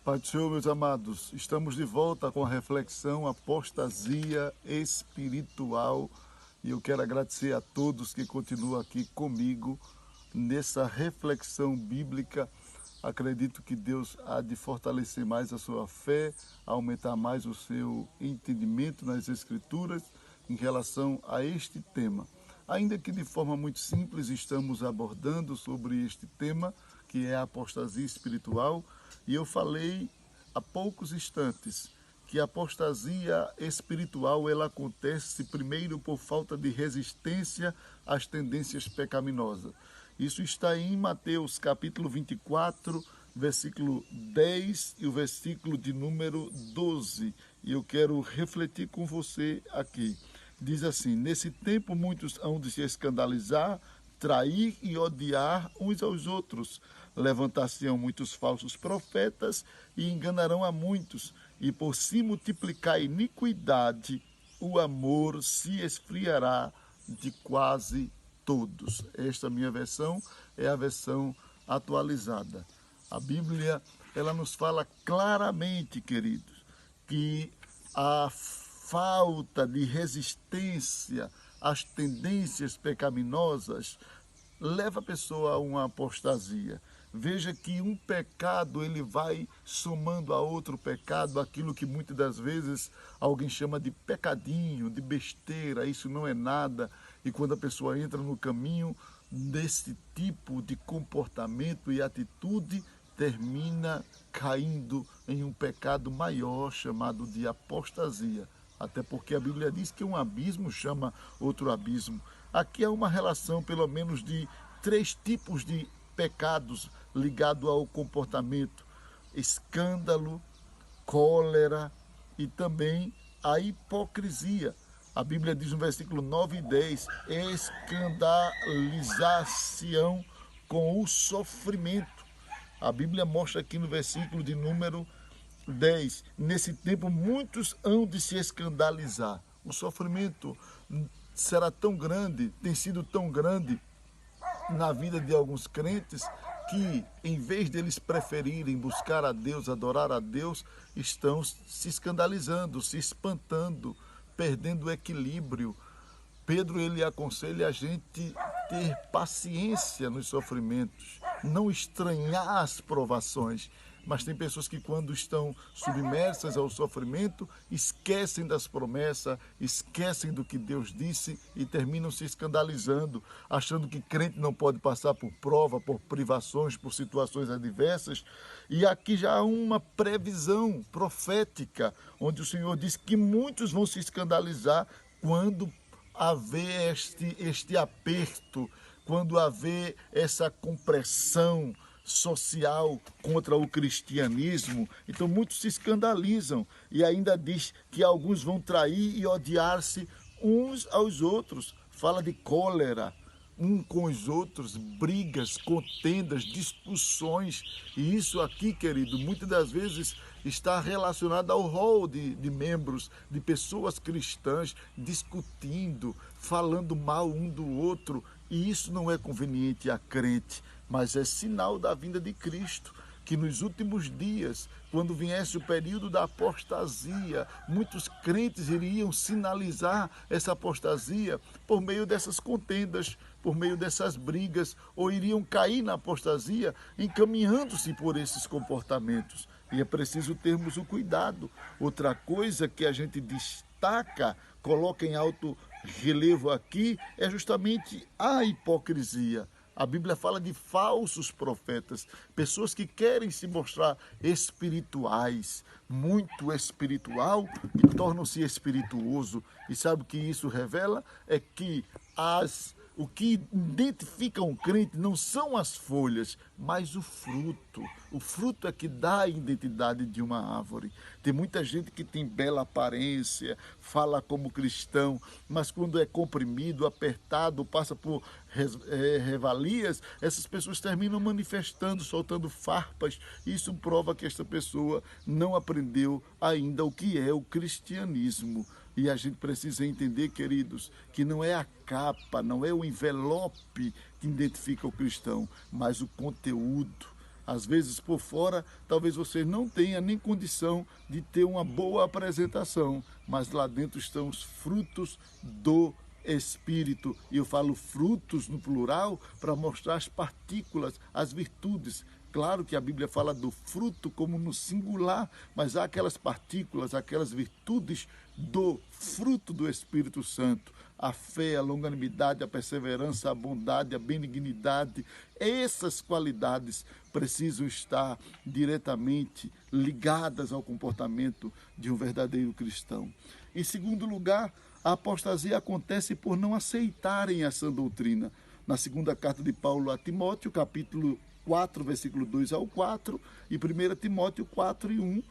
Pai do Senhor, meus amados, estamos de volta com a reflexão Apostasia Espiritual e eu quero agradecer a todos que continuam aqui comigo nessa reflexão bíblica. Acredito que Deus há de fortalecer mais a sua fé, aumentar mais o seu entendimento nas Escrituras em relação a este tema. Ainda que de forma muito simples estamos abordando sobre este tema, que é a apostasia espiritual, e eu falei há poucos instantes que a apostasia espiritual ela acontece primeiro por falta de resistência às tendências pecaminosas. Isso está em Mateus capítulo 24, versículo 10 e o versículo de número 12. E eu quero refletir com você aqui. Diz assim: nesse tempo muitos hão de se escandalizar, trair e odiar uns aos outros. Levantar-se-ão muitos falsos profetas e enganarão a muitos. E por se multiplicar a iniquidade, o amor se esfriará de quase todos. Esta minha versão é a versão atualizada. A Bíblia, ela nos fala claramente, queridos, que a falta de resistência às tendências pecaminosas leva a pessoa a uma apostasia. Veja que um pecado ele vai somando a outro pecado, aquilo que muitas das vezes alguém chama de pecadinho, de besteira, isso não é nada. E quando a pessoa entra no caminho desse tipo de comportamento e atitude, termina caindo em um pecado maior chamado de apostasia. Até porque a Bíblia diz que um abismo chama outro abismo. Aqui há uma relação pelo menos de 3 tipos de pecados ligados ao comportamento: escândalo, cólera e também a hipocrisia. A Bíblia diz no versículo 9 e 10, escandalizar-se-ão com o sofrimento. A Bíblia mostra aqui no versículo de número 10, nesse tempo muitos hão de se escandalizar. O sofrimento será tão grande, tem sido tão grande na vida de alguns crentes, que em vez deles preferirem buscar a Deus, adorar a Deus, estão se escandalizando, se espantando, perdendo o equilíbrio. Pedro ele aconselha a gente ter paciência nos sofrimentos, não estranhar as provações. Mas tem pessoas que quando estão submersas ao sofrimento, esquecem das promessas, esquecem do que Deus disse e terminam se escandalizando, achando que crente não pode passar por prova, por privações, por situações adversas. E aqui já há uma previsão profética, onde o Senhor diz que muitos vão se escandalizar quando haver este aperto, quando haver essa compressão social contra o cristianismo. Então muitos se escandalizam e ainda diz que alguns vão trair e odiar-se uns aos outros. Fala de cólera, um com os outros, brigas, contendas, discussões. E isso aqui, querido, muitas das vezes está relacionado ao rol de membros, de pessoas cristãs, discutindo, falando mal um do outro. E isso não é conveniente a crente, mas é sinal da vinda de Cristo, que nos últimos dias, quando viesse o período da apostasia, muitos crentes iriam sinalizar essa apostasia por meio dessas contendas, por meio dessas brigas, ou iriam cair na apostasia encaminhando-se por esses comportamentos. E é preciso termos o cuidado. Outra coisa que a gente destaca, coloca em alto relevo aqui, é justamente a hipocrisia. A Bíblia fala de falsos profetas, pessoas que querem se mostrar espirituais, muito espiritual, e tornam-se espirituoso. E sabe o que isso revela? É que o que identifica um crente não são as folhas, mas o fruto. O fruto é que dá a identidade de uma árvore. Tem muita gente que tem bela aparência, fala como cristão, mas quando é comprimido, apertado, passa por revalias, essas pessoas terminam manifestando, soltando farpas. Isso prova que esta pessoa não aprendeu ainda o que é o cristianismo. E a gente precisa entender, queridos, que não é a capa, não é o envelope que identifica o cristão, mas o conteúdo. Às vezes por fora, talvez você não tenha nem condição de ter uma boa apresentação, mas lá dentro estão os frutos do Espírito. E eu falo frutos no plural para mostrar as partículas, as virtudes. Claro que a Bíblia fala do fruto como no singular, mas há aquelas partículas, aquelas virtudes do fruto do Espírito Santo. A fé, a longanimidade, a perseverança, a bondade, a benignidade. Essas qualidades precisam estar diretamente ligadas ao comportamento de um verdadeiro cristão. Em segundo lugar, a apostasia acontece por não aceitarem a sã doutrina. Na segunda carta de Paulo a Timóteo, capítulo 4, versículo 2 ao 4, e 1 Timóteo 4 e 1,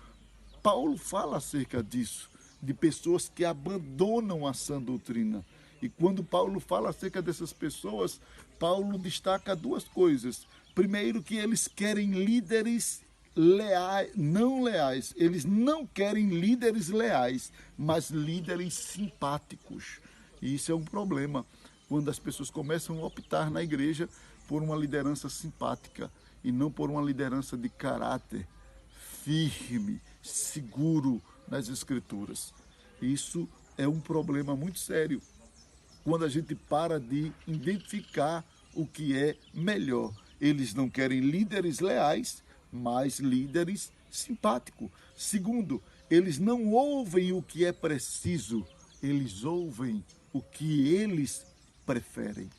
Paulo fala acerca disso, de pessoas que abandonam a sã doutrina. E quando Paulo fala acerca dessas pessoas, Paulo destaca duas coisas. Primeiro, que eles querem líderes leais, não leais. Eles não querem líderes leais, mas líderes simpáticos. E isso é um problema, quando as pessoas começam a optar na igreja por uma liderança simpática e não por uma liderança de caráter firme, seguro nas Escrituras. Isso é um problema muito sério, quando a gente para de identificar o que é melhor. Eles não querem líderes leais, mas líderes simpáticos. Segundo, eles não ouvem o que é preciso, eles ouvem o que eles preferem.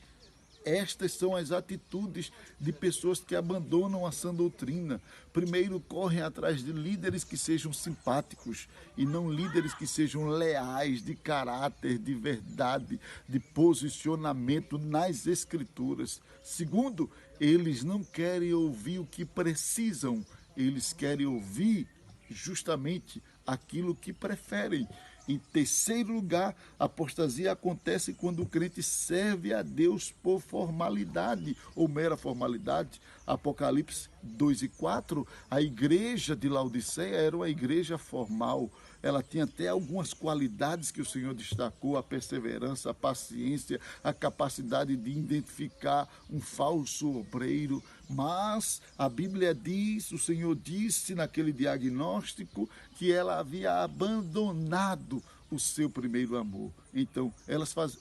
Estas são as atitudes de pessoas que abandonam a sã doutrina. Primeiro, correm atrás de líderes que sejam simpáticos e não líderes que sejam leais, de caráter, de verdade, de posicionamento nas Escrituras. Segundo, eles não querem ouvir o que precisam, eles querem ouvir justamente aquilo que preferem. Em terceiro lugar, a apostasia acontece quando o crente serve a Deus por formalidade ou mera formalidade. Apocalipse 2 e 4, a igreja de Laodiceia era uma igreja formal. Ela tinha até algumas qualidades que o Senhor destacou: a perseverança, a paciência, a capacidade de identificar um falso obreiro. Mas a Bíblia diz, o Senhor disse naquele diagnóstico, que ela havia abandonado o seu primeiro amor. Então,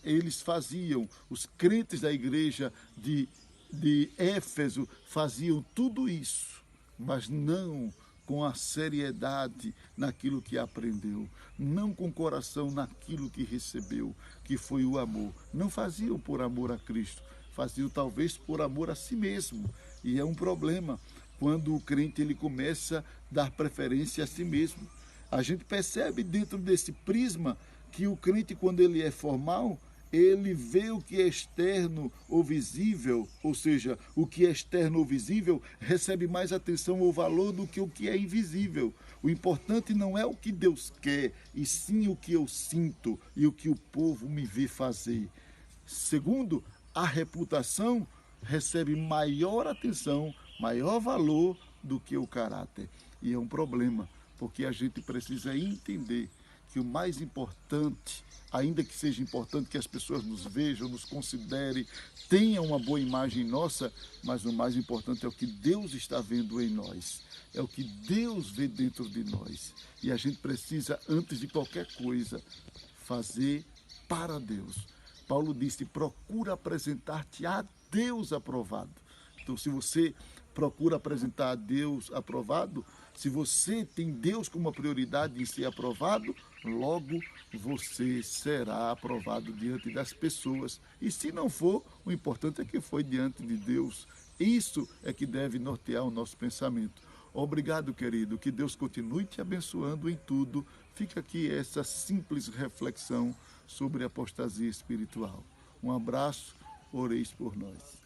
eles faziam, os crentes da igreja de Éfeso faziam tudo isso, mas não com a seriedade naquilo que aprendeu, não com o coração naquilo que recebeu, que foi o amor. Não faziam por amor a Cristo, faziam talvez por amor a si mesmo. E é um problema quando o crente ele começa a dar preferência a si mesmo. A gente percebe dentro desse prisma que o crente, quando ele é formal, ele vê o que é externo ou visível, ou seja, o que é externo ou visível recebe mais atenção ou valor do que o que é invisível. O importante não é o que Deus quer, e sim o que eu sinto e o que o povo me vê fazer. Segundo, a reputação recebe maior atenção, maior valor do que o caráter. E é um problema, porque a gente precisa entender que o mais importante, ainda que seja importante que as pessoas nos vejam, nos considerem, tenham uma boa imagem nossa, mas o mais importante é o que Deus está vendo em nós. É o que Deus vê dentro de nós. E a gente precisa, antes de qualquer coisa, fazer para Deus. Paulo disse: procura apresentar-te a Deus aprovado. Então, se você procura apresentar a Deus aprovado, se você tem Deus como uma prioridade em ser aprovado, logo você será aprovado diante das pessoas. E se não for, o importante é que foi diante de Deus. Isso é que deve nortear o nosso pensamento. Obrigado, querido. Que Deus continue te abençoando em tudo. Fica aqui essa simples reflexão sobre a apostasia espiritual. Um abraço, oreis por nós.